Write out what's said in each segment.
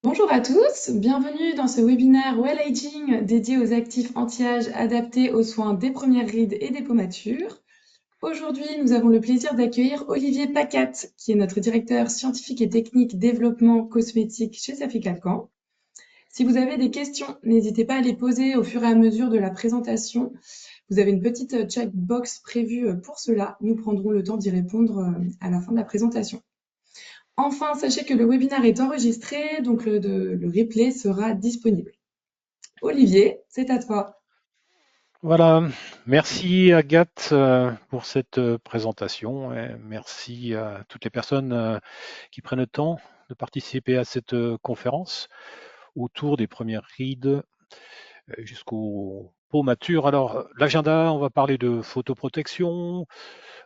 Bonjour à tous, bienvenue dans ce webinaire Well Aging dédié aux actifs anti-âge adaptés aux soins des premières rides et des peaux matures. Aujourd'hui, nous avons le plaisir d'accueillir Olivier Pacat, qui est notre directeur scientifique et technique développement cosmétique chez Safi Calcan. Si vous avez des questions, n'hésitez pas à les poser au fur et à mesure de la présentation. Vous avez une petite checkbox prévue pour cela. Nous prendrons le temps d'y répondre à la fin de la présentation. Enfin, sachez que le webinaire est enregistré, donc le replay sera disponible. Olivier, c'est à toi. Voilà, merci Agathe pour cette présentation et merci à toutes les personnes qui prennent le temps de participer à cette conférence autour des premières rides jusqu'aux peaux matures. Alors, l'agenda, on va parler de photoprotection,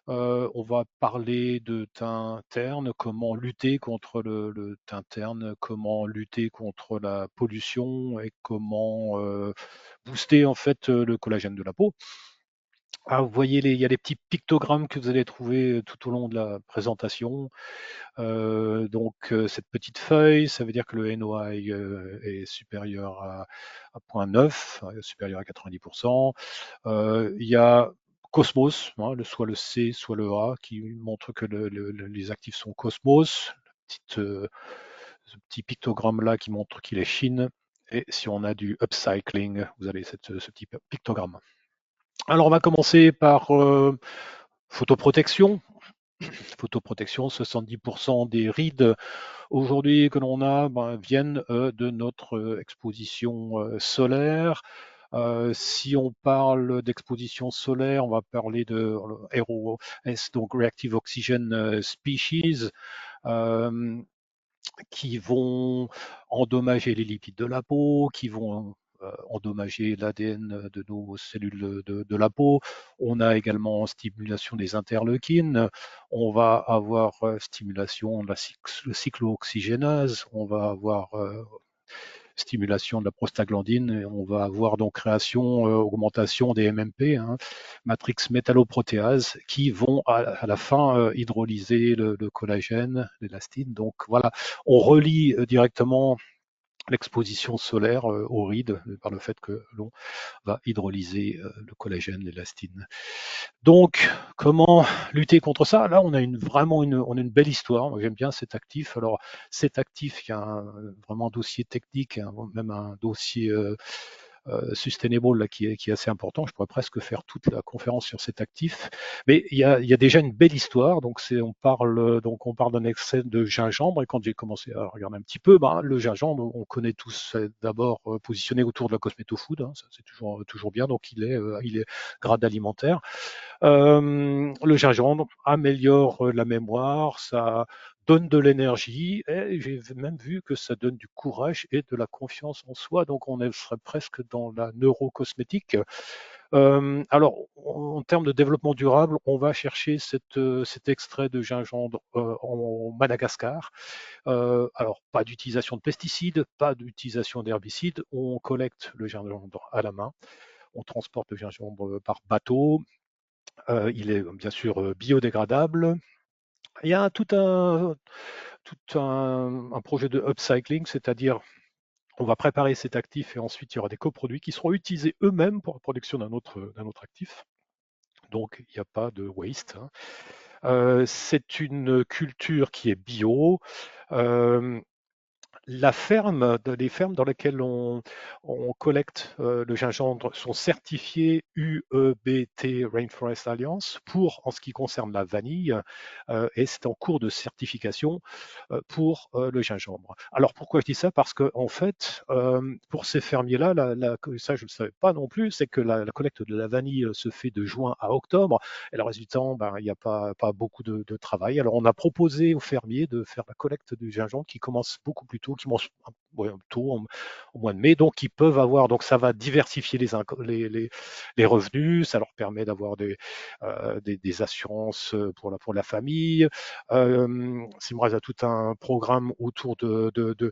on va parler de teint terne, comment lutter contre le teint terne, comment lutter contre la pollution et comment booster en fait le collagène de la peau. Ah, vous voyez, il y a des petits pictogrammes que vous allez trouver tout au long de la présentation. Cette petite feuille, ça veut dire que le NOI est supérieur à 0,9, supérieur à 90%. Il y a Cosmos, hein, soit le C, soit le A, qui montre que les actifs sont Cosmos. Ce petit pictogramme-là qui montre qu'il est Chine. Et si on a du upcycling, vous avez ce petit pictogramme. Alors, on va commencer par photoprotection. Photoprotection, 70% des rides aujourd'hui que l'on a viennent de notre exposition solaire. Si on parle d'exposition solaire, on va parler de ROS, donc Reactive Oxygen Species, euh, qui vont endommager les lipides de la peau, qui vont endommager l'ADN de nos cellules de la peau. On a également stimulation des interleukines. On va avoir stimulation de la cyclooxygénase. On va avoir stimulation de la prostaglandine et on va avoir donc création, augmentation des MMP, hein, matrix métalloprotéase, qui vont à la fin hydrolyser le collagène, l'élastine. Donc voilà, on relie directement l'exposition solaire aux rides par le fait que l'on va hydrolyser le collagène, l'élastine. Donc, comment lutter contre ça? Là, on a on a une belle histoire. Moi, j'aime bien cet actif. Alors, cet actif, il y a vraiment un dossier technique, même un dossier sustainable là, qui est assez important. Je pourrais presque faire toute la conférence sur cet actif. Mais il y a déjà une belle histoire. On parle d'un excès de gingembre. Et quand j'ai commencé à regarder un petit peu, le gingembre, on connaît tous d'abord positionné autour de la cosméto-food. Hein, ça, c'est toujours bien. Donc, il est grade alimentaire. Le gingembre améliore la mémoire, ça donne de l'énergie et j'ai même vu que ça donne du courage et de la confiance en soi. Donc on serait presque dans la neurocosmétique. Alors en termes de développement durable, on va chercher cet extrait de gingembre en Madagascar. Alors pas d'utilisation de pesticides, pas d'utilisation d'herbicides. On collecte le gingembre à la main. On transporte le gingembre par bateau, il est bien sûr biodégradable. Il y a un projet de upcycling, c'est-à-dire on va préparer cet actif et ensuite il y aura des coproduits qui seront utilisés eux-mêmes pour la production d'un autre actif. Donc il n'y a pas de waste, hein. C'est une culture qui est bio. Euh, les fermes dans lesquelles on collecte le gingembre sont certifiées UEBT Rainforest Alliance en ce qui concerne la vanille et c'est en cours de certification pour le gingembre. Alors pourquoi je dis ça? Parce que en fait, pour ces fermiers-là, ça je ne le savais pas non plus, c'est que la collecte de la vanille se fait de juin à octobre et le résultat, il n'y a pas beaucoup de travail. Alors on a proposé aux fermiers de faire la collecte du gingembre qui commence beaucoup plus tôt, qui commence tôt au mois de mai, donc ils peuvent avoir, donc ça va diversifier les revenus, ça leur permet d'avoir des assurances pour la famille. Simrise a tout un programme autour de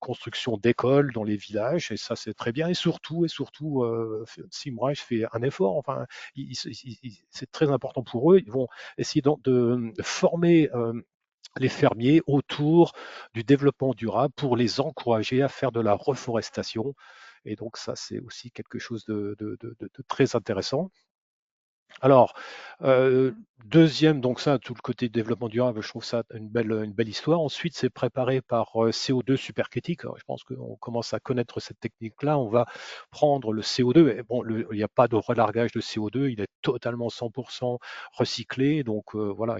construction d'écoles dans les villages, et ça c'est très bien. Et surtout, Simrise fait un effort. Enfin, c'est très important pour eux. Ils vont essayer de former les fermiers autour du développement durable pour les encourager à faire de la reforestation. Et donc ça, c'est aussi quelque chose de très intéressant. Alors, euh, deuxième, donc ça, tout le côté développement durable, je trouve ça une belle histoire. Ensuite, c'est préparé par CO2 supercritique. Alors, je pense qu'on commence à connaître cette technique-là. On va prendre le CO2. Et bon, il n'y a pas de relargage de CO2, il est totalement 100% recyclé. Donc voilà,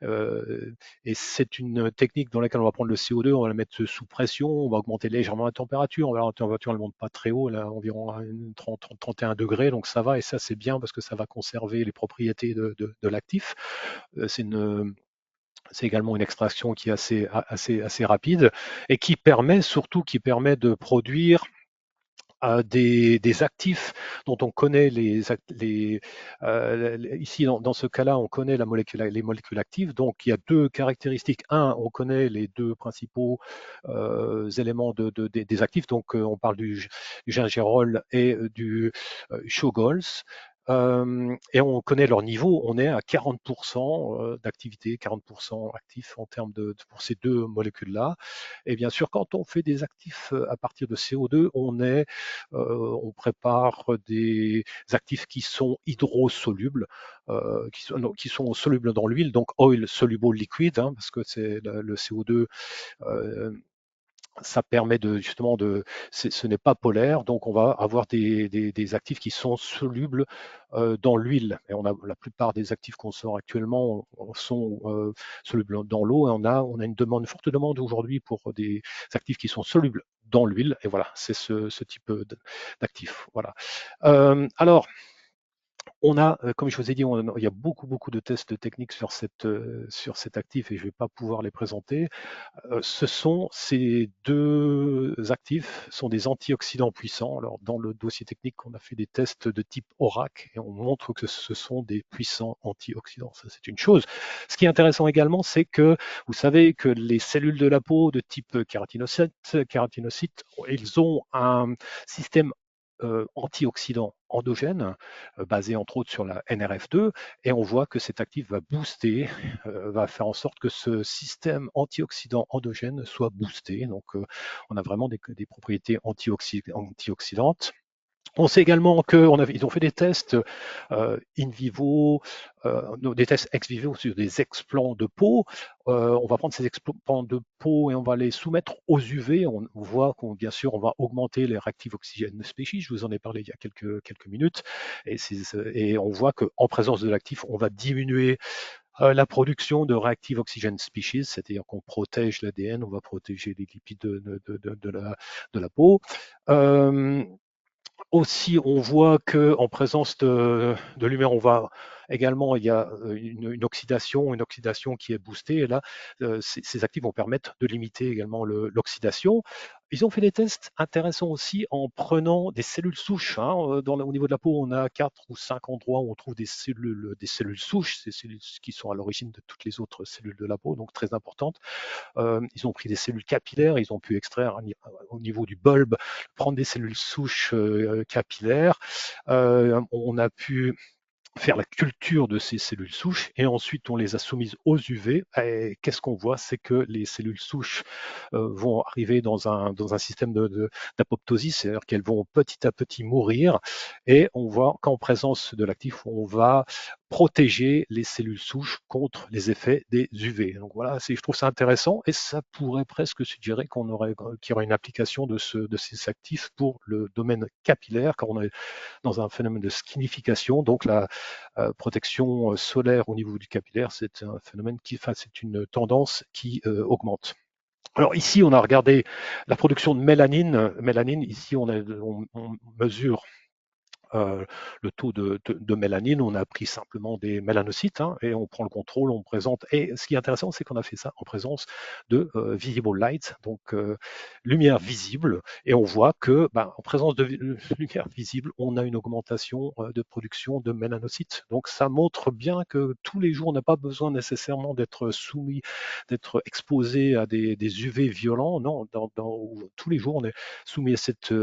euh, et c'est une technique dans laquelle on va prendre le CO2, on va le mettre sous pression, on va augmenter légèrement la température. La température ne monte pas très haut, là, environ 30, 31 degrés, donc ça va, et ça c'est bien parce que ça va conserver les propriétés de l'actif. C'est également une extraction qui est assez rapide et qui permet de produire des actifs dont on connaît ici dans ce cas-là, on connaît les molécules actives. Donc il y a deux caractéristiques. Un, on connaît les deux principaux éléments des actifs. Donc on parle du gingerol et du shogols. Et on connaît leur niveau, on est à 40% d'activité, 40% actifs en termes pour ces deux molécules-là. Et bien sûr, quand on fait des actifs à partir de CO2, on prépare des actifs qui sont hydrosolubles, qui sont solubles dans l'huile, donc oil soluble liquid, hein, parce que c'est le CO2 ça permet justement ce n'est pas polaire, donc on va avoir des actifs qui sont solubles dans l'huile. Et la plupart des actifs qu'on sort actuellement sont solubles dans l'eau, et on a une forte demande aujourd'hui pour des actifs qui sont solubles dans l'huile. Et voilà, c'est ce type d'actifs. Voilà. Alors, comme je vous ai dit, il y a beaucoup de tests techniques sur cet actif et je ne vais pas pouvoir les présenter. Ces deux actifs sont des antioxydants puissants. Alors, dans le dossier technique, on a fait des tests de type ORAC et on montre que ce sont des puissants antioxydants. Ça, c'est une chose. Ce qui est intéressant également, c'est que vous savez que les cellules de la peau de type kératinocyte, ils ont un système antioxydant endogène, basé entre autres sur la NRF2, et on voit que cet actif va booster, va faire en sorte que ce système antioxydant endogène soit boosté. Donc, on a vraiment des propriétés antioxydantes. On sait également qu'ils ont fait des tests in vivo, des tests ex vivo sur des explants de peau. On va prendre ces explants de peau et on va les soumettre aux UV. On voit bien sûr, on va augmenter les réactifs oxygène species. Je vous en ai parlé il y a quelques minutes. Et on voit qu'en présence de l'actif, on va diminuer la production de réactifs oxygène species, c'est-à-dire qu'on protège l'ADN, on va protéger les lipides de la peau. Aussi, on voit qu'en présence de lumière, il y a une oxydation qui est boostée. Et là, ces actifs vont permettre de limiter également l'oxydation. Ils ont fait des tests intéressants aussi en prenant des cellules souches, hein. Au niveau de la peau, on a 4 ou 5 endroits où on trouve des cellules souches, ces cellules qui sont à l'origine de toutes les autres cellules de la peau, donc très importantes. Ils ont pris des cellules capillaires, ils ont pu extraire au niveau du bulbe, prendre des cellules souches capillaires. On a pu faire la culture de ces cellules souches et ensuite on les a soumises aux UV. Et qu'est-ce qu'on voit? C'est que les cellules souches vont arriver dans un système d'apoptosis, c'est-à-dire qu'elles vont petit à petit mourir et on voit qu'en présence de l'actif, on va protéger les cellules souches contre les effets des UV. Donc voilà, je trouve ça intéressant et ça pourrait presque suggérer qu'il y aurait une application de ces actifs pour le domaine capillaire, quand on est dans un phénomène de skinification. Donc la protection solaire au niveau du capillaire, c'est un phénomène c'est une tendance qui augmente. Alors ici, on a regardé la production de mélanine. Mélanine, ici, on mesure le taux de mélanine. On a pris simplement des mélanocytes, hein, et on prend le contrôle, on présente. Et ce qui est intéressant, c'est qu'on a fait ça en présence de visible light, donc lumière visible. Et on voit que, en présence de lumière visible, on a une augmentation de production de mélanocytes. Donc ça montre bien que tous les jours, on n'a pas besoin nécessairement d'être exposé à des UV violents. Non, tous les jours, on est soumis à cette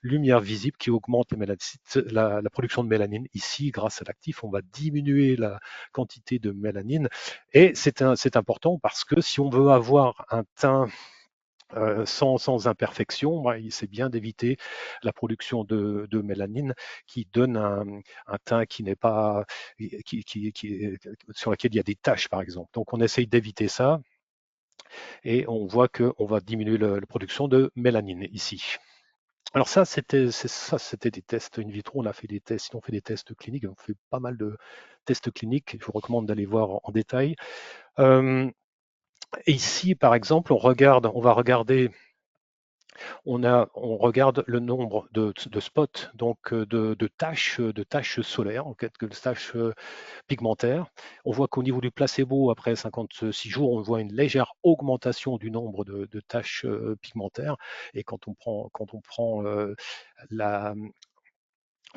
lumière visible qui augmente les mélanocytes. la production de mélanine. Ici, grâce à l'actif, on va diminuer la quantité de mélanine. Et c'est important parce que si on veut avoir un teint sans imperfection, c'est bien d'éviter la production de mélanine qui donne un teint qui n'est pas, sur lequel il y a des taches, par exemple. Donc, on essaye d'éviter ça et on voit qu'on va diminuer la production de mélanine ici. Alors c'était des tests in vitro, on a fait des tests, on fait des tests cliniques, on fait pas mal de tests cliniques, je vous recommande d'aller voir en détail. Et ici, par exemple, on va regarder on regarde le nombre de spots, donc de taches solaires, en fait, de taches pigmentaires. On voit qu'au niveau du placebo, après 56 jours, on voit une légère augmentation du nombre de taches pigmentaires. Et quand on prend la,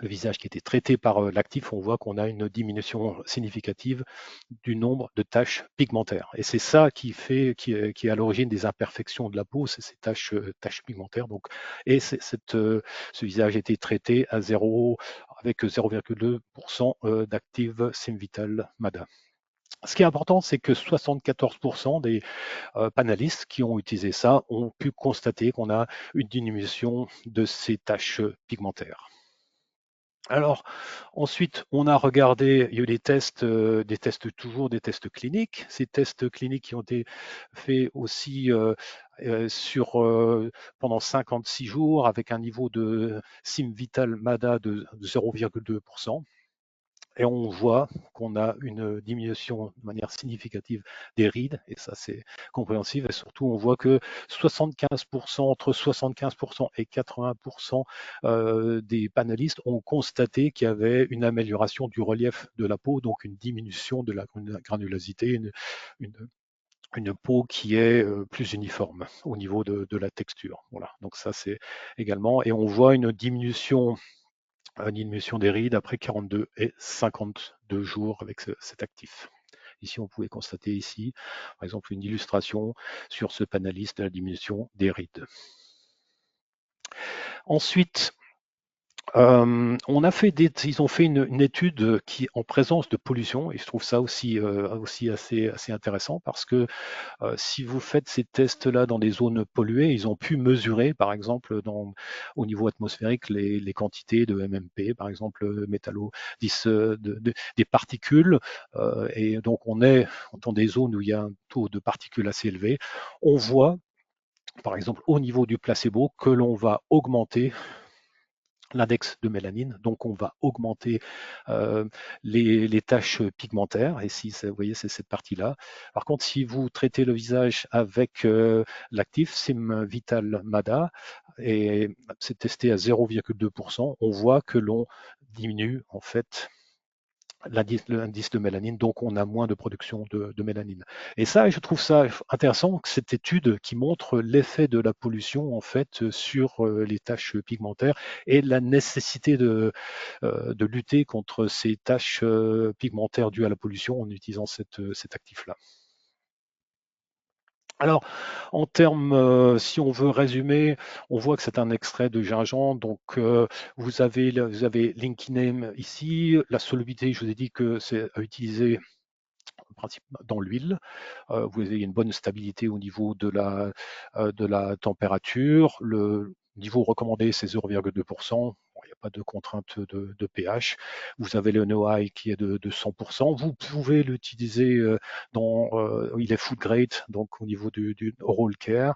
le visage qui était traité par l'actif, on voit qu'on a une diminution significative du nombre de taches pigmentaires. Et c'est ça qui est à l'origine des imperfections de la peau, c'est ces taches pigmentaires. Donc, et ce visage a été traité à avec 0,2% d'active Simvital MADA. Ce qui est important, c'est que 74% des panélistes qui ont utilisé ça ont pu constater qu'on a une diminution de ces taches pigmentaires. Alors, ensuite, on a regardé, il y a eu des tests toujours, des tests cliniques. Ces tests cliniques qui ont été faits aussi pendant 56 jours avec un niveau de Sim Vital MADA de 0,2%. Et on voit qu'on a une diminution de manière significative des rides, et ça c'est compréhensible. Et surtout, on voit que 75%, entre 75% et 80% des panélistes ont constaté qu'il y avait une amélioration du relief de la peau, donc une diminution de la granulosité, une, une peau qui est plus uniforme au niveau de la texture. Voilà, donc ça c'est également, et on voit une diminution des rides après 42 et 52 jours avec cet actif. Ici, on pouvait constater ici, par exemple, une illustration sur ce panéliste de la diminution des rides. Ensuite, ils ont fait une étude qui en présence de pollution, et je trouve ça aussi assez intéressant parce que si vous faites ces tests-là dans des zones polluées, ils ont pu mesurer, par exemple, au niveau atmosphérique, les quantités de MMP, par exemple, des particules. Et donc, on est dans des zones où il y a un taux de particules assez élevé. On voit, par exemple, au niveau du placebo, que l'on va augmenter l'index de mélanine, donc on va augmenter les taches pigmentaires, et si vous voyez c'est cette partie-là. Par contre, si vous traitez le visage avec l'actif Sim Vital MADA, et c'est testé à 0,2%, on voit que l'on diminue en fait l'indice de mélanine, donc on a moins de production de mélanine. Et ça, je trouve ça intéressant, cette étude qui montre l'effet de la pollution en fait sur les taches pigmentaires et la nécessité de lutter contre ces taches pigmentaires dues à la pollution en utilisant cet actif-là. Alors, en termes, si on veut résumer, on voit que c'est un extrait de gingembre. Donc, vous avez l'inkinème ici. La solubilité, je vous ai dit que c'est à utiliser dans l'huile. Vous avez une bonne stabilité au niveau de la température. Le niveau recommandé, c'est 0,2%. Il n'y a pas de contrainte de pH. Vous avez le NOI qui est de 100%. Vous pouvez l'utiliser il est food grade, donc au niveau du oral care,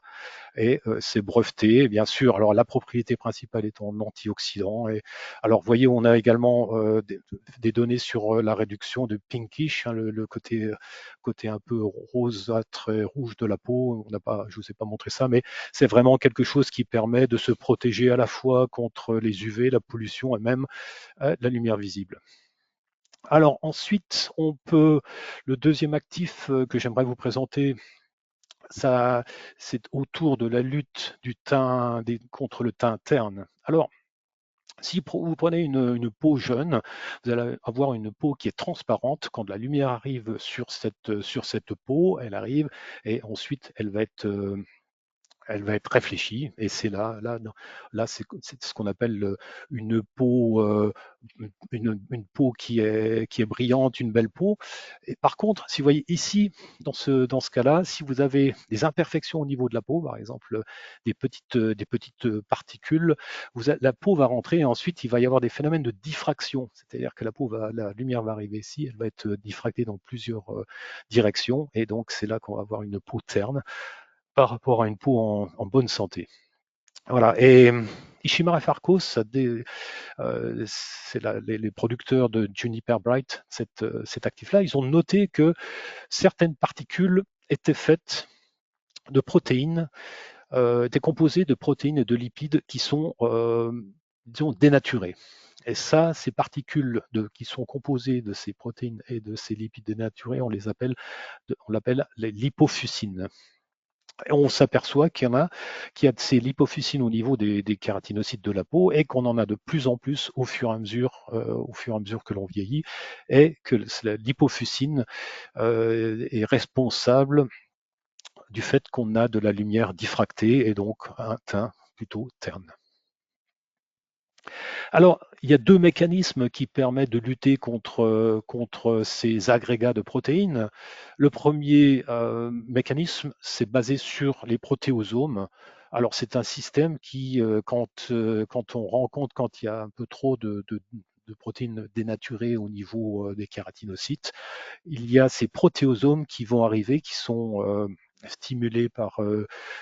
et c'est breveté, bien sûr. Alors la propriété principale est en antioxydant. Et alors, vous voyez, on a également des données sur la réduction de pinkish, hein, le côté un peu rosâtre et rouge de la peau. Je vous ai pas montré ça, mais c'est vraiment quelque chose qui permet de se protéger à la fois contre les UV, la pollution et même la lumière visible. Alors ensuite, le deuxième actif que j'aimerais vous présenter, ça, c'est autour de la lutte contre le teint terne. Alors, si vous prenez une peau jeune, vous allez avoir une peau qui est transparente. Quand la lumière arrive sur cette peau, elle arrive et ensuite elle va être réfléchie, et c'est là c'est ce qu'on appelle une peau, une peau qui est brillante, une belle peau. Et par contre, si vous voyez ici, dans ce cas-là, si vous avez des imperfections au niveau de la peau, par exemple des petites particules, la peau va rentrer et ensuite il va y avoir des phénomènes de diffraction, c'est-à-dire que la lumière va arriver ici, elle va être diffractée dans plusieurs directions, et donc c'est là qu'on va avoir une peau terne par rapport à une peau en bonne santé. Voilà. Et Ishimara et Farkos, c'est les producteurs de Juniper Bright, cet actif-là, ils ont noté que certaines particules étaient faites de protéines, étaient composées de protéines et de lipides qui sont, disons, dénaturés. Et ça, ces particules qui sont composées de ces protéines et de ces lipides dénaturés, on l'appelle les lipofuscines. Et on s'aperçoit qu'il y a de ces lipofuscines au niveau des kératinocytes de la peau, et qu'on en a de plus en plus au fur et à mesure que l'on vieillit, et que la lipofuscine est responsable du fait qu'on a de la lumière diffractée et donc un teint plutôt terne. Alors, il y a deux mécanismes qui permettent de lutter contre ces agrégats de protéines. Le premier mécanisme, c'est basé sur les protéosomes. Alors, c'est un système qui, quand on rencontre, quand il y a un peu trop de protéines dénaturées au niveau des kératinocytes, il y a ces protéosomes qui vont arriver, qui sont stimulés par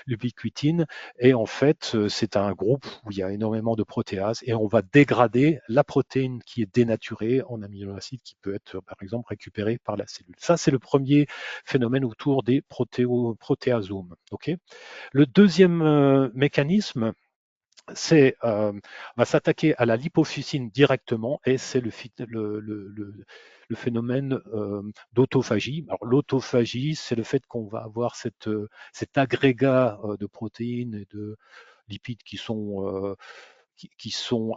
l'ubiquitine, et en fait c'est un groupe où il y a énormément de protéases, et on va dégrader la protéine qui est dénaturée en aminoacides qui peut être par exemple récupérée par la cellule. Ça, c'est le premier phénomène autour des protéasomes. Okay. Le deuxième mécanisme, on va s'attaquer à la lipofuscine directement, et c'est le phénomène d'autophagie. Alors l'autophagie, c'est le fait qu'on va avoir cet agrégat de protéines et de lipides qui sont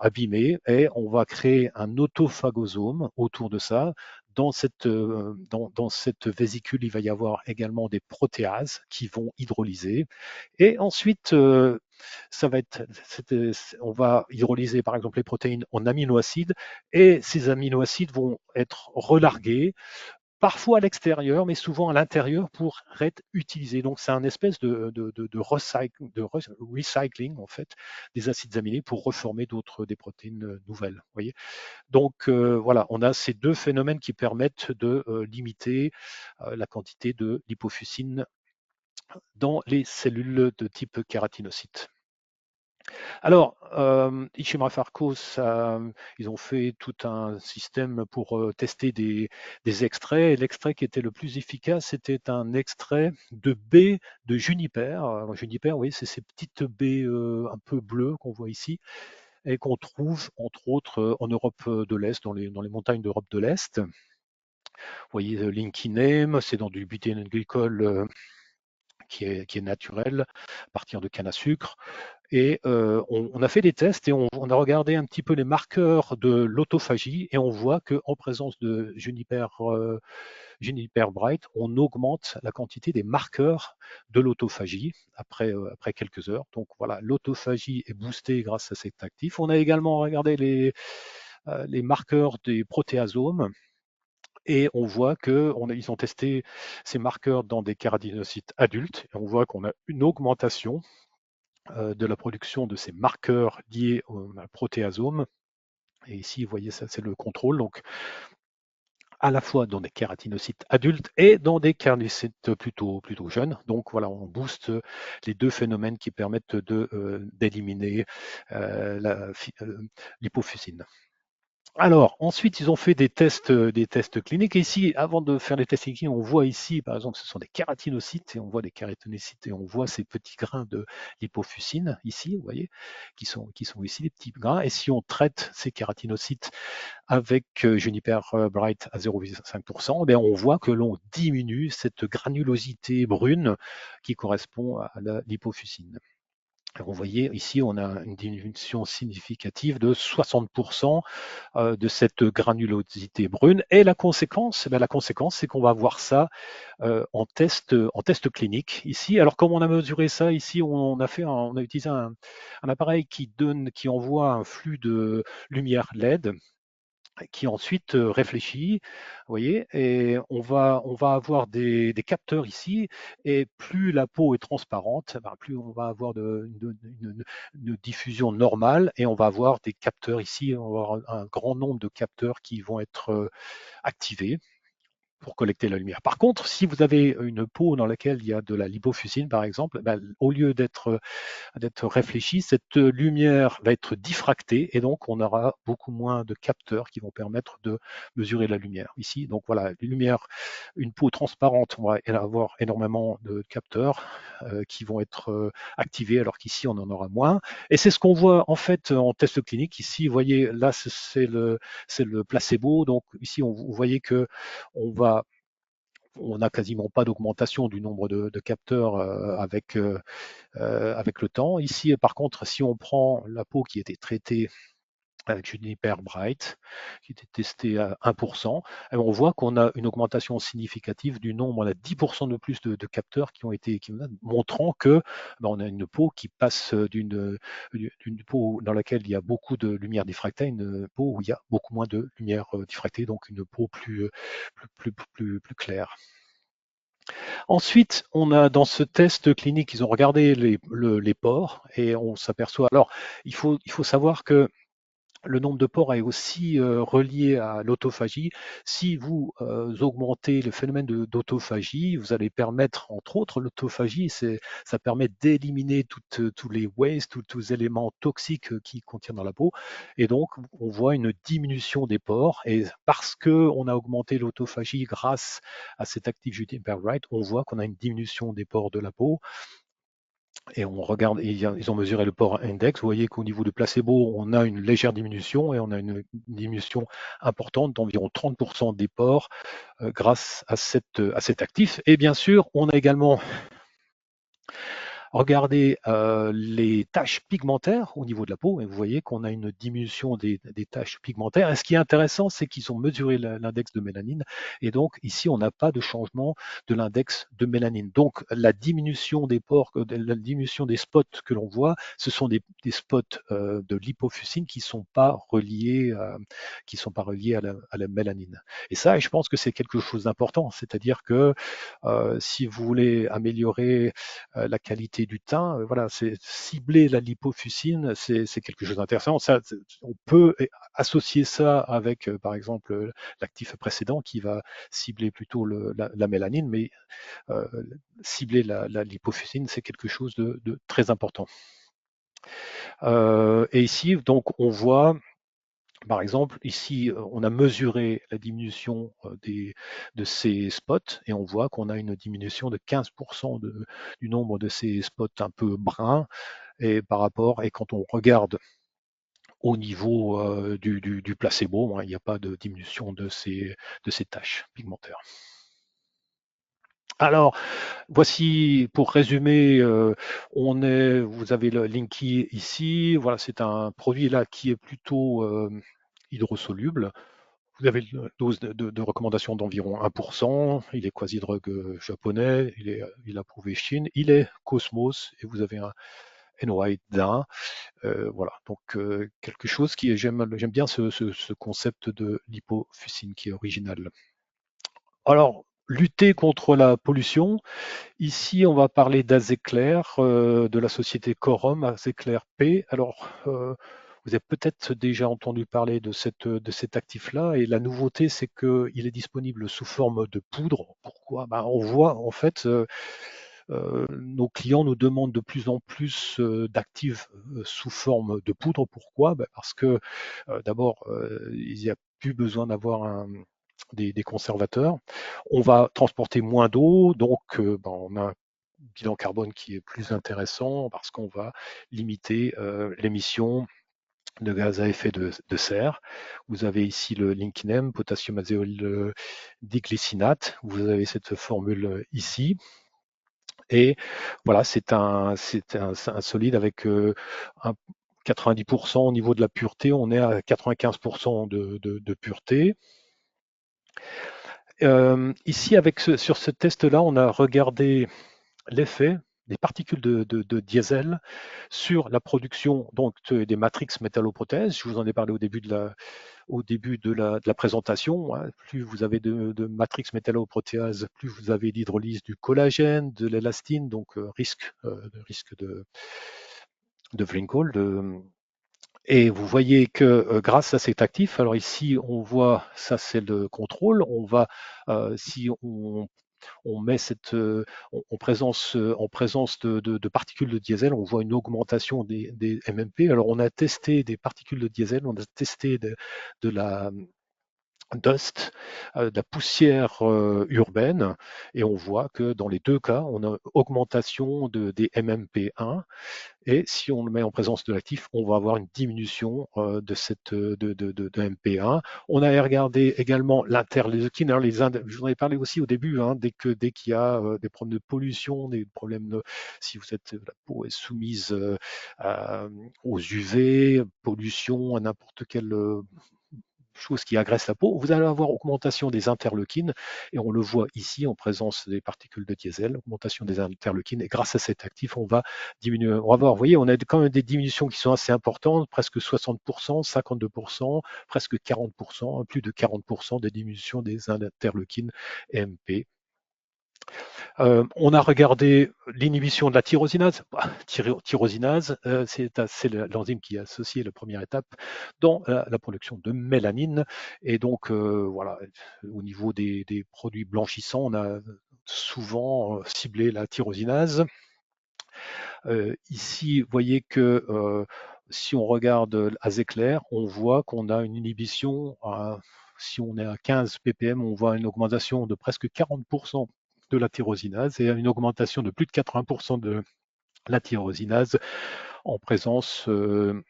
abîmés, et on va créer un autophagosome autour de ça. Dans cette vésicule, il va y avoir également des protéases qui vont hydrolyser. Et ensuite, on va hydrolyser par exemple les protéines en aminoacides, et ces aminoacides vont être relargués, parfois à l'extérieur, mais souvent à l'intérieur pour être utilisés. Donc c'est un espèce de recycling en fait des acides aminés pour reformer des protéines nouvelles. Voyez. Donc voilà, on a ces deux phénomènes qui permettent de limiter la quantité de lipofuscine dans les cellules de type kératinocyte. Alors, Ishimura Farkos, ils ont fait tout un système pour tester des extraits. Et l'extrait qui était le plus efficace, c'était un extrait de baies de juniper. Alors, juniper, oui, c'est ces petites baies un peu bleues qu'on voit ici, et qu'on trouve entre autres en Europe de l'Est, dans les montagnes d'Europe de l'Est. Vous voyez, Linkiname, c'est dans du butane glycol qui est naturel à partir de canne à sucre. Et on a fait des tests, et on a regardé un petit peu les marqueurs de l'autophagie, et on voit qu'en présence de Juniper Bright, on augmente la quantité des marqueurs de l'autophagie après quelques heures. Donc voilà, l'autophagie est boostée grâce à cet actif. On a également regardé les marqueurs des protéasomes, et on voit qu'ils ont testé ces marqueurs dans des kératinocytes adultes, et on voit qu'on a une augmentation de la production de ces marqueurs liés au protéasome. Et ici, vous voyez, ça, c'est le contrôle. Donc, à la fois dans des kératinocytes adultes et dans des kératinocytes plutôt jeunes. Donc voilà, on booste les deux phénomènes qui permettent d'éliminer l'hypofuscine. Alors, ensuite, ils ont fait des tests cliniques. Et ici, avant de faire les tests cliniques, on voit ici, par exemple, ce sont des kératinocytes, et on voit des kératinocytes, et on voit ces petits grains de lipofuscine, ici, vous voyez, qui sont ici, les petits grains. Et si on traite ces kératinocytes avec Juniper Bright à 0,5%, eh on voit que l'on diminue cette granulosité brune qui correspond à la lipofuscine. Vous voyez, ici, on a une diminution significative de 60% de cette granulosité brune. Et la conséquence, c'est qu'on va voir ça en test clinique ici. Alors, comme on a mesuré ça ici, on a utilisé un appareil qui envoie un flux de lumière LED qui ensuite réfléchit, vous voyez, et on va avoir des capteurs ici, et plus la peau est transparente, ben, plus on va avoir une diffusion normale, et on va avoir des capteurs ici, on va avoir un grand nombre de capteurs qui vont être activés pour collecter la lumière. Par contre, si vous avez une peau dans laquelle il y a de la lipofuscine, par exemple, ben, au lieu d'être réfléchie, cette lumière va être diffractée et donc on aura beaucoup moins de capteurs qui vont permettre de mesurer la lumière. Ici, donc voilà, une peau transparente, on va avoir énormément de capteurs qui vont être activés alors qu'ici on en aura moins. Et c'est ce qu'on voit en fait en test clinique. Ici, vous voyez, là c'est le placebo. Donc ici, vous voyez que on n'a quasiment pas d'augmentation du nombre de capteurs avec le temps. Ici, par contre, si on prend la peau qui était traitée avec Juniper Bright, qui était testée à 1%, on voit qu'on a une augmentation significative du nombre, on a 10% de plus de capteurs montrant que on a une peau qui passe d'une peau dans laquelle il y a beaucoup de lumière diffractée à une peau où il y a beaucoup moins de lumière diffractée, donc une peau plus claire. Ensuite, on a dans ce test clinique, ils ont regardé les pores et on s'aperçoit. Alors, il faut savoir que le nombre de pores est aussi relié à l'autophagie. Si vous augmentez le phénomène d'autophagie, vous allez permettre, entre autres, l'autophagie, ça permet d'éliminer tous les wastes, tous les éléments toxiques qui contiennent dans la peau. Et donc, on voit une diminution des pores. Et parce qu'on a augmenté l'autophagie grâce à cet actif Juniper-Bright, on voit qu'on a une diminution des pores de la peau. Et on regarde, ils ont mesuré le pore index. Vous voyez qu'au niveau du placebo, on a une légère diminution et on a une diminution importante d'environ 30% des pores grâce à cet actif. Et bien sûr, on a également regardez les taches pigmentaires au niveau de la peau et vous voyez qu'on a une diminution des taches pigmentaires. Et ce qui est intéressant, c'est qu'ils ont mesuré l'index de mélanine et donc ici, on n'a pas de changement de l'index de mélanine. Donc la diminution des pores, la diminution des spots que l'on voit, ce sont des spots de l'hypofuscine qui ne sont pas reliés, à la mélanine. Et ça, je pense que c'est quelque chose d'important, c'est-à-dire que si vous voulez améliorer la qualité du teint. Voilà, c'est cibler la lipofuscine, c'est quelque chose d'intéressant. Ça, on peut associer ça avec, par exemple, l'actif précédent qui va cibler plutôt la mélanine, mais euh, cibler la lipofuscine, c'est quelque chose de très important. Et ici, donc, on voit par exemple, ici, on a mesuré la diminution de ces spots et on voit qu'on a une diminution de 15% du nombre de ces spots un peu bruns et quand on regarde au niveau du placebo, il n'y a pas de diminution de ces taches pigmentaires. Alors, voici pour résumer, vous avez le Linky ici. Voilà, c'est un produit là qui est plutôt hydrosoluble. Vous avez une dose de recommandation d'environ 1%. Il est quasi-drogue japonais. Il est approuvé Chine. Il est Cosmos et vous avez un NY d'un. Voilà, donc quelque chose j'aime bien ce concept de l'hypofuscine qui est original. Alors, lutter contre la pollution. Ici, on va parler d'Azeclair, de la société Corum, Azeclair P. Alors, vous avez peut-être déjà entendu parler de cet actif-là, et la nouveauté, c'est qu'il est disponible sous forme de poudre. Pourquoi? Ben, on voit en fait nos clients nous demandent de plus en plus d'actifs sous forme de poudre. Pourquoi? Ben, parce que d'abord, il n'y a plus besoin d'avoir des conservateurs. On va transporter moins d'eau, donc on a un bilan carbone qui est plus intéressant parce qu'on va limiter l'émission de gaz à effet de serre. Vous avez ici le Linknem, potassium azéol diglycinate. Vous avez cette formule ici. Et voilà, c'est un solide avec un 90% au niveau de la pureté. On est à 95% de pureté. Ici, sur ce test-là, on a regardé l'effet des particules de diesel sur la production donc, des matrix métalloprothèses. Je vous en ai parlé au début de la présentation. Hein. Plus vous avez de matrix métalloprotéase, plus vous avez d'hydrolyse du collagène, de l'élastine, donc risque de wrinkle, et vous voyez que grâce à cet actif, alors ici on voit, ça c'est le contrôle, si on met en présence de particules de diesel, on voit une augmentation des MMP. Alors on a testé des particules de diesel, on a testé de la dust, de la poussière urbaine, et on voit que dans les deux cas, on a augmentation des MMP1, et si on le met en présence de l'actif, on va avoir une diminution de MP1. On a regardé également l'interleukine. Je vous en ai parlé aussi au début, hein, dès qu'il y a des problèmes de pollution, des problèmes si la peau est soumise aux UV, pollution, à n'importe quelle chose qui agresse la peau, vous allez avoir augmentation des interleukines, et on le voit ici en présence des particules de diesel, augmentation des interleukines, et grâce à cet actif, on va diminuer. On va voir, vous voyez, on a quand même des diminutions qui sont assez importantes, presque 60%, 52%, presque 40%, plus de 40% des diminutions des interleukines MP. On a regardé l'inhibition de la tyrosinase. Tyrosinase, c'est l'enzyme qui est associée, la première étape, dans la production de mélanine. Et donc, voilà, au niveau des produits blanchissants, on a souvent ciblé la tyrosinase. Ici, vous voyez que si on regarde Azéclair, on voit qu'on a une inhibition, si on est à 15 ppm, on voit une augmentation de presque 40% de la tyrosinase et une augmentation de plus de 80% de la tyrosinase en présence de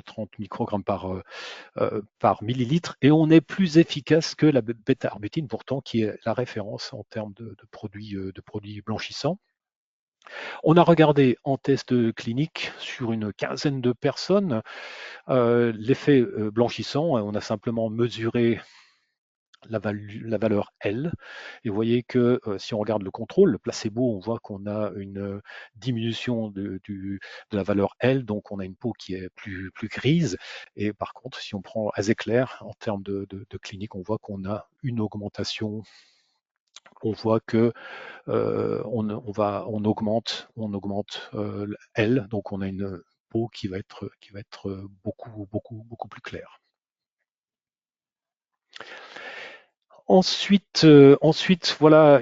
30 microgrammes par millilitre. Et on est plus efficace que la bêta-arbutine, pourtant, qui est la référence en termes de produits blanchissants. On a regardé en test clinique sur une quinzaine de personnes l'effet blanchissant. On a simplement mesuré la valeur L. Et vous voyez que si on regarde le contrôle, le placebo, on voit qu'on a une diminution de la valeur L, donc on a une peau qui est plus grise. Et par contre, si on prend Azéclair en termes de clinique, on voit qu'on a une augmentation. On voit que on augmente L, donc on a une peau qui va être beaucoup plus claire. Ensuite, voilà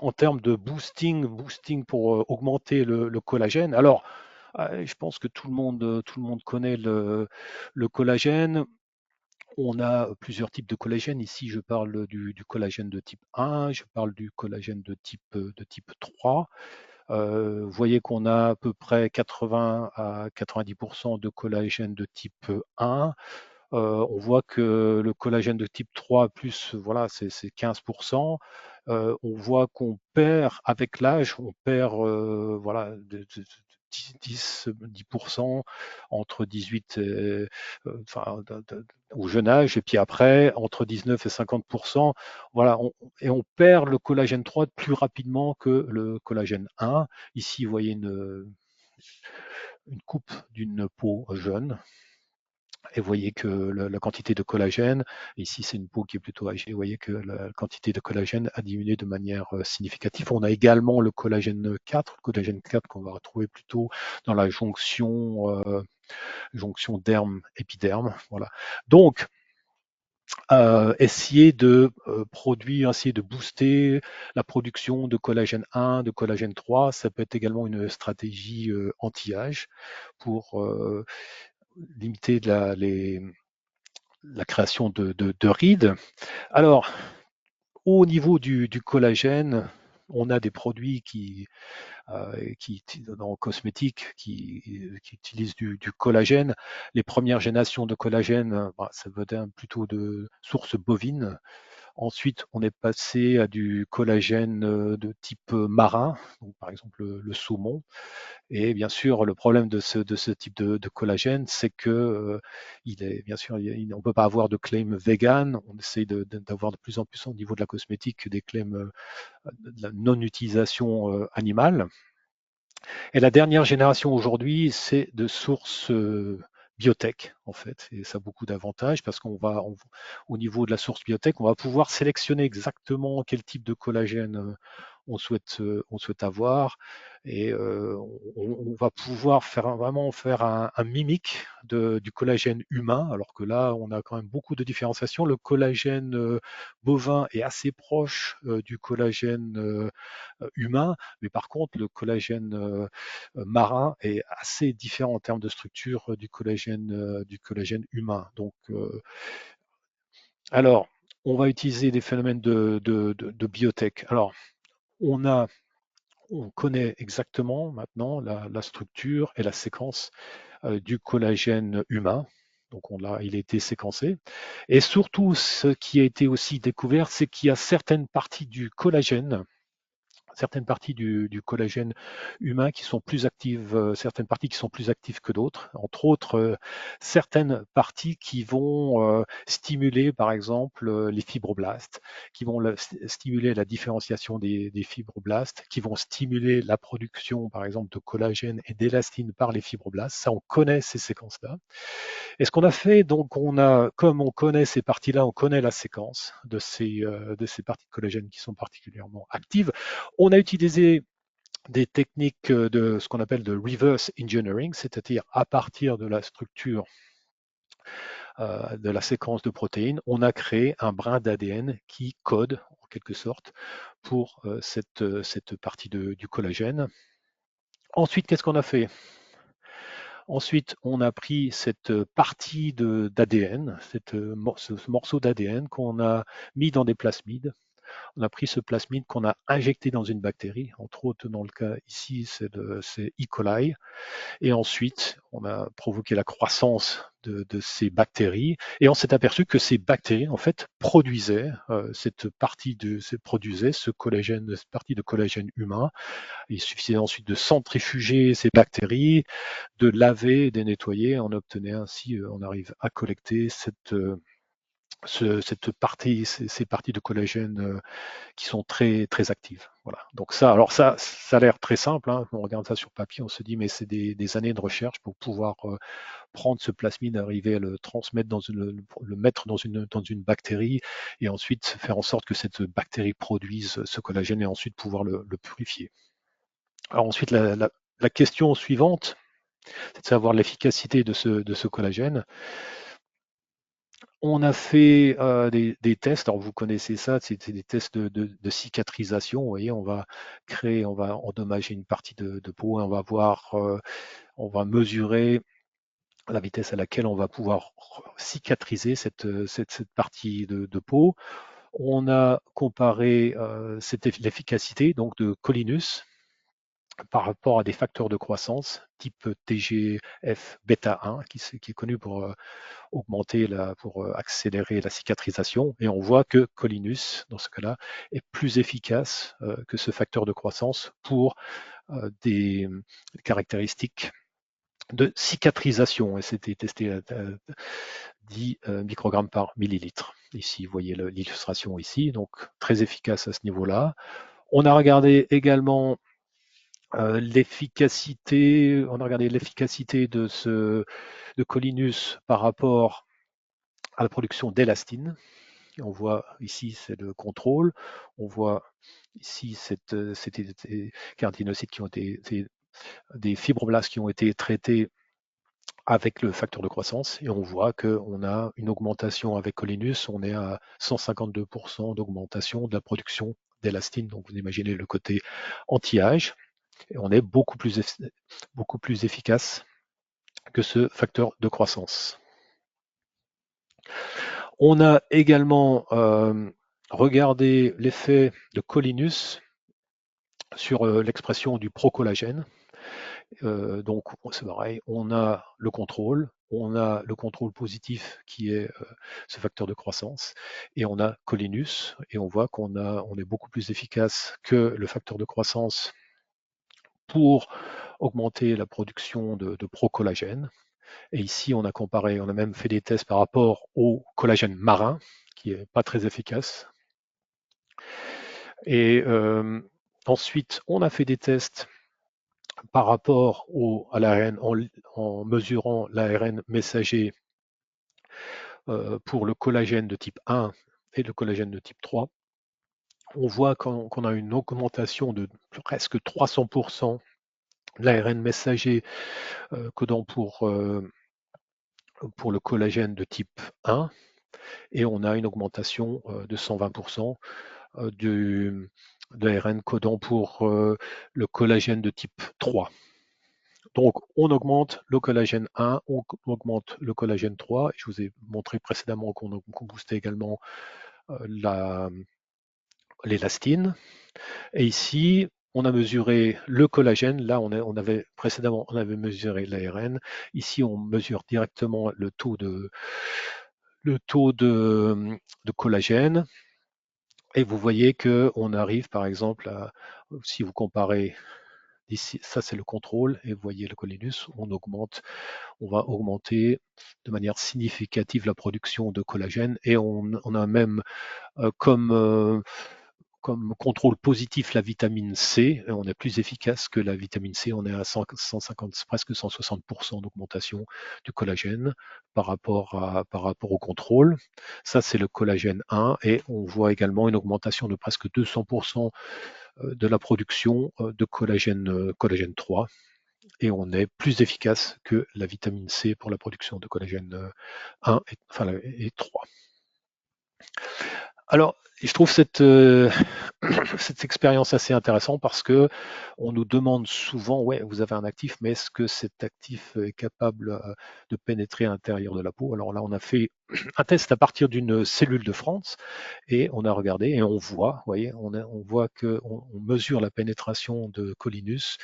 en termes de boosting pour augmenter le collagène. Alors, je pense que tout le monde connaît le collagène. On a plusieurs types de collagène. Ici, je parle du collagène de type 1, je parle du collagène de type 3. Vous voyez qu'on a à peu près 80 à 90% de collagène de type 1. On voit que le collagène de type 3 plus, voilà, c'est 15%. On voit qu'on perd avec l'âge, on perd voilà, 10% entre 18 et, enfin, au jeune âge, et puis après, entre 19 et 50%. Voilà, et on perd le collagène 3 plus rapidement que le collagène 1. Ici, vous voyez une coupe d'une peau jeune. Et vous voyez que la quantité de collagène, ici c'est une peau qui est plutôt âgée, vous voyez que la quantité de collagène a diminué de manière significative. On a également le collagène 4 qu'on va retrouver plutôt dans la jonction derme-épiderme. Voilà. Donc, essayer de booster la production de collagène 1, de collagène 3, ça peut être également une stratégie anti-âge pour limiter la création de rides. Alors, au niveau du collagène, on a des produits dans cosmétiques qui utilisent du collagène. Les premières générations de collagène, ça venait plutôt de sources bovines. Ensuite, on est passé à du collagène de type marin, donc par exemple le saumon. Et bien sûr, le problème de ce type de collagène, c'est que il est bien sûr, on ne peut pas avoir de claim vegan. On essaye d'avoir de plus en plus au niveau de la cosmétique des claims de la non-utilisation animale. Et la dernière génération aujourd'hui, c'est de sources biotech, en fait. Et ça a beaucoup d'avantages parce au niveau de la source biotech, on va pouvoir sélectionner exactement quel type de collagène on souhaite avoir. Et on va pouvoir vraiment faire un mimique du collagène humain, alors que là, on a quand même beaucoup de différenciation. Le collagène bovin est assez proche du collagène humain, mais par contre, le collagène marin est assez différent en termes de structure du collagène humain. Donc, alors, on va utiliser des phénomènes de biotech. Alors, on a on connaît exactement maintenant la structure et la séquence du collagène humain. Donc il a été séquencé. Et surtout, ce qui a été aussi découvert, c'est qu'il y a certaines parties du collagène humain qui sont plus actives, certaines parties qui sont plus actives que d'autres, entre autres certaines parties qui vont stimuler par exemple les fibroblastes, qui vont stimuler la différenciation des fibroblastes, qui vont stimuler la production par exemple de collagène et d'élastine par les fibroblastes. Ça, on connaît ces séquences-là. Et ce qu'on a fait, donc, comme on connaît ces parties-là, on connaît la séquence de ces parties de collagène qui sont particulièrement actives. On a utilisé des techniques de ce qu'on appelle de reverse engineering, c'est-à-dire à partir de la structure de la séquence de protéines, on a créé un brin d'ADN qui code en quelque sorte pour cette partie du collagène. Ensuite, qu'est-ce qu'on a fait? Ensuite, on a pris cette partie d'ADN, ce morceau d'ADN qu'on a mis dans des plasmides. On a pris ce plasmide qu'on a injecté dans une bactérie, entre autres dans le cas ici, c'est E. coli. Et ensuite, on a provoqué la croissance de ces bactéries et on s'est aperçu que ces bactéries, en fait, produisaient produisaient ce collagène, cette partie de collagène humain. Il suffisait ensuite de centrifuger ces bactéries, de laver et de nettoyer. On obtenait ainsi, on arrive à collecter cette partie, ces parties de collagène qui sont très très actives. Voilà. Donc ça a l'air très simple. Hein. On regarde ça sur papier, on se dit mais c'est des années de recherche pour pouvoir prendre ce plasmide, arriver à le transmettre le mettre dans une bactérie et ensuite faire en sorte que cette bactérie produise ce collagène et ensuite pouvoir le purifier. Alors ensuite la question suivante, c'est de savoir l'efficacité de ce collagène. On a fait des tests, alors vous connaissez ça, c'est des tests de cicatrisation. Vous voyez, on va endommager une partie de peau, et on va mesurer la vitesse à laquelle on va pouvoir cicatriser cette partie de peau. On a comparé l'efficacité donc de Colinus par rapport à des facteurs de croissance type TGF bêta 1 qui est connu pour pour accélérer la cicatrisation. Et on voit que Colinus, dans ce cas-là, est plus efficace que ce facteur de croissance pour des caractéristiques de cicatrisation. Et c'était testé à 10 microgrammes par millilitre. Ici, vous voyez l'illustration ici, donc très efficace à ce niveau-là. On a regardé également l'efficacité, on a regardé l'efficacité de Colinus par rapport à la production d'élastine. On voit ici, c'est le contrôle. On voit ici, c'était des kératinocytes qui ont été des fibroblastes qui ont été traités avec le facteur de croissance et on voit qu'on a une augmentation avec Colinus, on est à 152% d'augmentation de la production d'élastine. Donc vous imaginez le côté anti-âge et on est beaucoup plus efficace que ce facteur de croissance. On a également regardé l'effet de Colinus sur l'expression du procollagène. Donc c'est pareil, on a le contrôle positif qui est ce facteur de croissance, et on a Colinus, et on voit on est beaucoup plus efficace que le facteur de croissance pour augmenter la production de procollagène. Et ici, on a même fait des tests par rapport au collagène marin, qui est pas très efficace. Et ensuite, on a fait des tests par rapport à l'ARN en mesurant l'ARN messager pour le collagène de type 1 et le collagène de type 3. On voit qu'on a une augmentation de presque 300% de l'ARN messager codant pour le collagène de type 1, et on a une augmentation de 120% de l'ARN codant pour le collagène de type 3. Donc, on augmente le collagène 1, on augmente le collagène 3. Je vous ai montré précédemment qu'on boostait également l'élastine. Et ici, on a mesuré le collagène. Là, précédemment, on avait mesuré l'ARN. Ici, on mesure directement le taux de collagène. Et vous voyez qu'on arrive, par exemple, si vous comparez ici, ça c'est le contrôle, et vous voyez le colinus, on va augmenter de manière significative la production de collagène, et on a même comme contrôle positif la vitamine C. On est plus efficace que la vitamine C. On est à 150, presque 160% d'augmentation du collagène par rapport au contrôle. Ça, c'est le collagène 1. Et on voit également une augmentation de presque 200% de la production de collagène 3. Et on est plus efficace que la vitamine C pour la production de collagène 1 et 3. Alors, je trouve cette expérience assez intéressante parce que on nous demande souvent, ouais, vous avez un actif, mais est-ce que cet actif est capable de pénétrer à l'intérieur de la peau? Alors là, on a fait un test à partir d'une cellule de France, et on a regardé et on voit, vous voyez, on voit qu'on mesure la pénétration de Colinus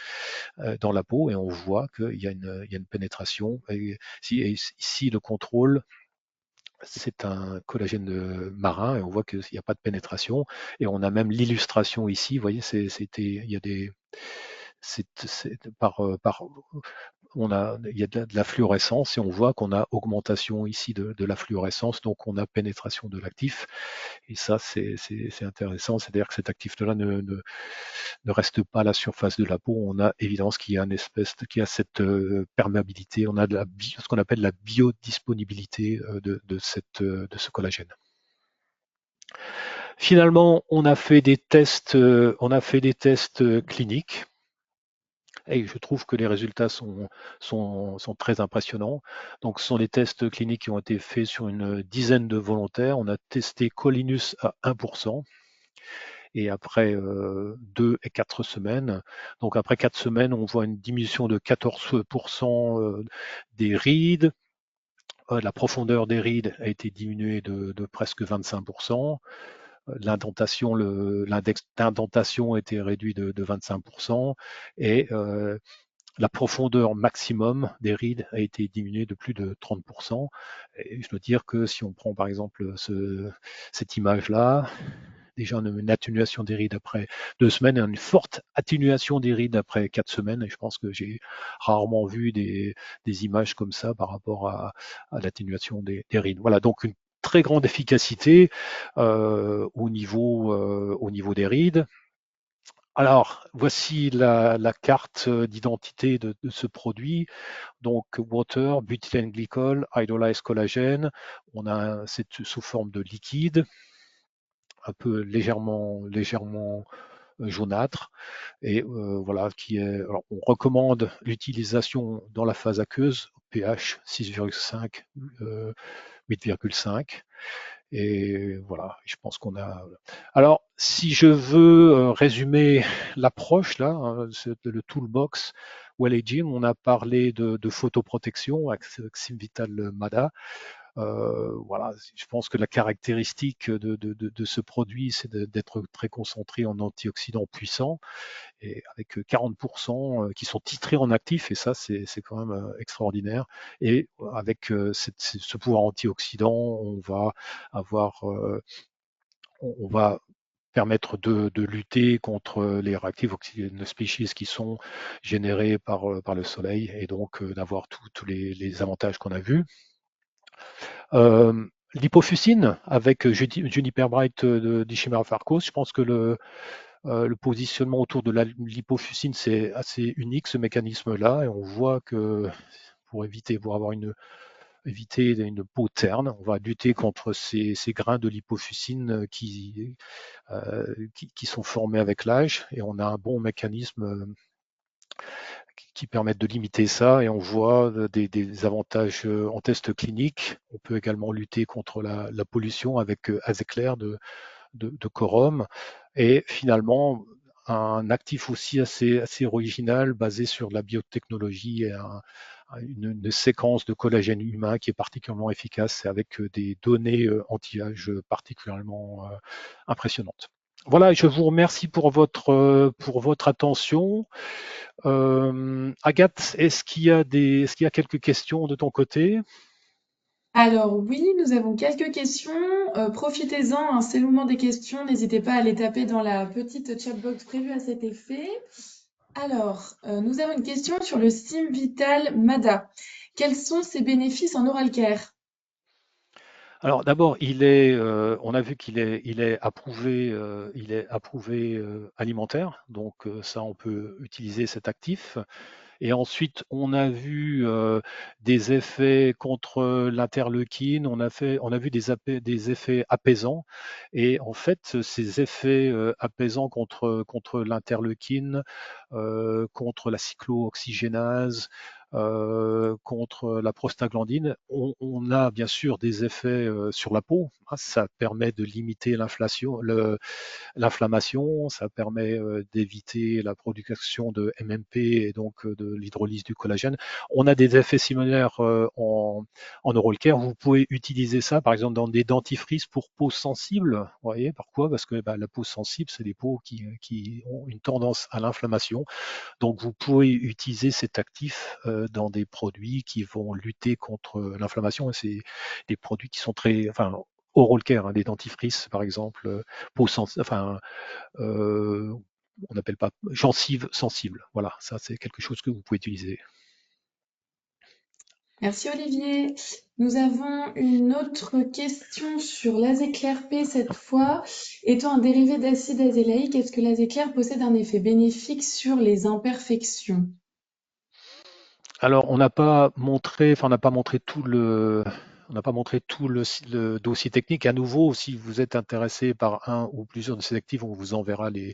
dans la peau, et on voit qu'il y a une pénétration. Et ici, le contrôle, c'est un collagène marin, et on voit qu'il n'y a pas de pénétration. Et on a même l'illustration ici. Vous voyez, il y a des, c'est il y a de la fluorescence, et on voit qu'on a augmentation ici de la fluorescence, donc on a pénétration de l'actif. Et ça, c'est intéressant. C'est-à-dire que cet actif-là ne reste pas à la surface de la peau. On a évidence qu'il y a qu'il y a cette perméabilité. On a ce qu'on appelle la biodisponibilité de ce collagène. Finalement, on a fait des tests cliniques, et je trouve que les résultats sont très impressionnants. Donc, ce sont des tests cliniques qui ont été faits sur une dizaine de volontaires. On a testé Colinus à 1%. Et après 2 et 4 semaines, donc après 4 semaines, on voit une diminution de 14% des rides. La profondeur des rides a été diminuée de presque 25%. L'index d'indentation a été réduit de 25%, et la profondeur maximum des rides a été diminuée de plus de 30%. Et je dois dire que si on prend par exemple cette image-là, déjà une atténuation des rides après 2 semaines, et une forte atténuation des rides après 4 semaines. Et je pense que j'ai rarement vu des images comme ça par rapport à l'atténuation des rides. Voilà, donc une très grande efficacité au niveau des rides. Alors, voici la carte d'identité de ce produit. Donc, water, butylène glycol, hydrolyzed collagène. C'est sous forme de liquide, un peu légèrement jaunâtre, et voilà, alors, on recommande l'utilisation dans la phase aqueuse, pH 6,5, 8,5. Et voilà, je pense qu'on a. Alors, si je veux résumer l'approche là, hein, le toolbox Well Aging, on a parlé de photoprotection avec Ximvital Mada. Voilà, je pense que la caractéristique de ce produit, c'est d'être très concentré en antioxydants puissants et avec 40% qui sont titrés en actif, et ça, c'est quand même extraordinaire. Et avec ce pouvoir antioxydant, on va avoir, on va permettre de lutter contre les réactifs oxygen species qui sont générés par le soleil et donc d'avoir tous les avantages qu'on a vus. L'hypofuscine avec Juniper Bright d'Ishimera Farcos, je pense que le positionnement autour de l'hypofuscine, c'est assez unique ce mécanisme-là, et on voit que pour avoir éviter une peau terne, on va lutter contre ces grains de l'hypofuscine qui sont formés avec l'âge, et on a un bon mécanisme qui permettent de limiter ça, et on voit des avantages en test clinique. On peut également lutter contre la pollution avec Azecler de Corum, et finalement un actif aussi assez original basé sur la biotechnologie et une séquence de collagène humain qui est particulièrement efficace avec des données anti-âge particulièrement impressionnantes. Voilà, je vous remercie pour votre attention. Agathe, est-ce qu'il y a quelques questions de ton côté? Alors oui, nous avons quelques questions. Profitez-en, hein, c'est le moment des questions. N'hésitez pas à les taper dans la petite chatbox prévue à cet effet. Alors, nous avons une question sur le Sim Vital MADA. Quels sont ses bénéfices en oral care? Alors d'abord, on a vu il est approuvé alimentaire, donc ça, on peut utiliser cet actif. Et ensuite, on a vu des effets contre l'interleukine, on a vu des effets apaisants. Et en fait, ces effets apaisants contre l'interleukine, contre la cyclooxygénase, contre la prostaglandine, on a bien sûr des effets sur la peau. Ça permet de limiter l'inflammation, ça permet d'éviter la production de MMP et donc de l'hydrolyse du collagène. On a des effets similaires en oral care. Vous pouvez utiliser ça, par exemple, dans des dentifrices pour peau sensible. Vous voyez, pourquoi? Parce que la peau sensible, c'est des peaux qui ont une tendance à l'inflammation. Donc, vous pouvez utiliser cet actif dans des produits qui vont lutter contre l'inflammation. Et c'est des produits qui sont très, enfin, oral care, hein, des dentifrices, par exemple, enfin, euh, on n'appelle pas gencive sensible. Voilà, ça c'est quelque chose que vous pouvez utiliser. Merci Olivier. Nous avons une autre question sur l'azéclair-P cette fois. Étant un dérivé d'acide azélaïque, est-ce que l'azéclair possède un effet bénéfique sur les imperfections? Alors, on n'a pas montré le dossier technique. À nouveau, si vous êtes intéressé par un ou plusieurs de ces actifs, on vous enverra les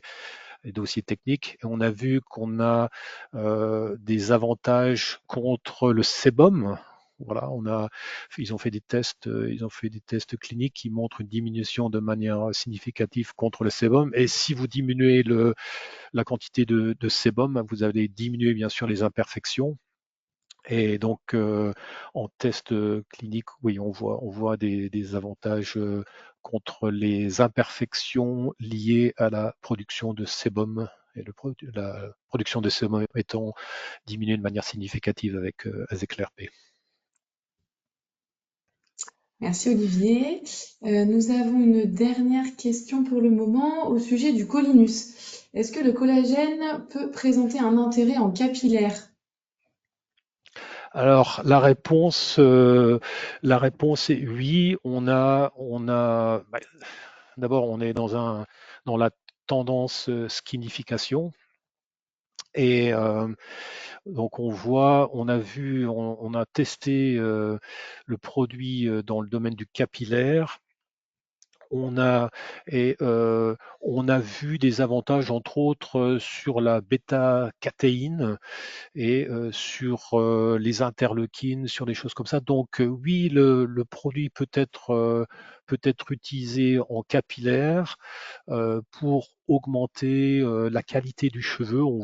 dossiers techniques. Et on a vu qu'on a des avantages contre le sébum. Voilà, ils ont fait des tests cliniques qui montrent une diminution de manière significative contre le sébum. Et si vous diminuez la quantité de sébum, vous allez diminuer bien sûr les imperfections. Et donc, en test clinique, oui, on voit des avantages contre les imperfections liées à la production de sébum, et la production de sébum étant diminuée de manière significative avec Azecler-P. Merci Olivier. Nous avons une dernière question pour le moment au sujet du colinus. Est-ce que le collagène peut présenter un intérêt en capillaire? Alors, la réponse est oui. D'abord, on est dans la tendance skinification. Et donc on a testé le produit dans le domaine du capillaire. On a, on a vu des avantages, entre autres, sur la bêta-catéine et sur les interleukines, sur des choses comme ça. Donc oui, le produit peut être utilisé en capillaire pour augmenter la qualité du cheveu. On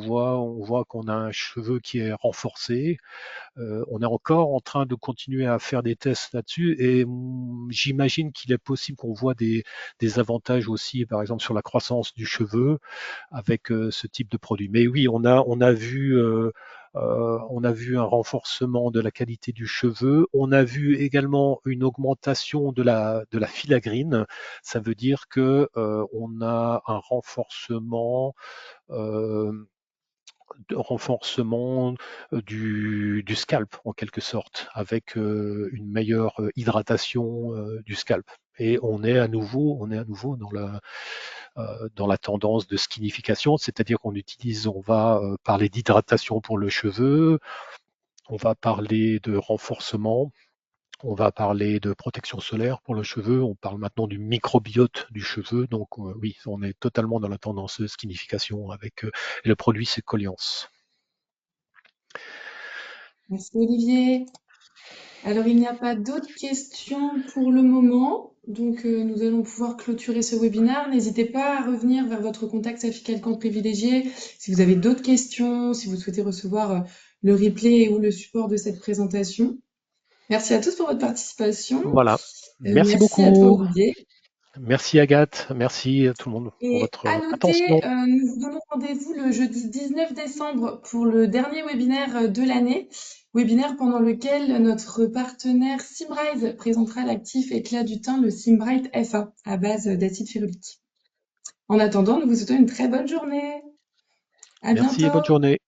voit qu'on a un cheveu qui est renforcé. On est encore en train de continuer à faire des tests là-dessus et j'imagine qu'il est possible qu'on voit des avantages aussi, par exemple sur la croissance du cheveu avec ce type de produit. Mais oui, on a vu un renforcement de la qualité du cheveu. On a vu également une augmentation de la filagrine. Ça veut dire que on a un euh, renforcement du scalp en quelque sorte, avec une meilleure hydratation du scalp. Et on est à nouveau dans la tendance de skinification, c'est-à-dire on va parler d'hydratation pour le cheveu, on va parler de renforcement, on va parler de protection solaire pour le cheveu, on parle maintenant du microbiote du cheveu, donc oui, on est totalement dans la tendance de skinification avec le produit c'est Colliance. Merci Olivier. Alors, il n'y a pas d'autres questions pour le moment, donc nous allons pouvoir clôturer ce webinaire. N'hésitez pas à revenir vers votre contact Safi Calcan privilégié si vous avez d'autres questions, si vous souhaitez recevoir le replay ou le support de cette présentation. Merci à tous pour votre participation. Voilà. Merci Merci à toi beaucoup. Olivier. Merci Agathe. Merci à tout le monde pour Et à votre noter, attention. nous vous donnons rendez-vous le jeudi 19 décembre pour le dernier webinaire de l'année, webinaire pendant lequel notre partenaire Simrise présentera l'actif éclat du teint, le Simbright FA, à base d'acide férulique. En attendant, nous vous souhaitons une très bonne journée. À Merci et bonne bientôt. journée.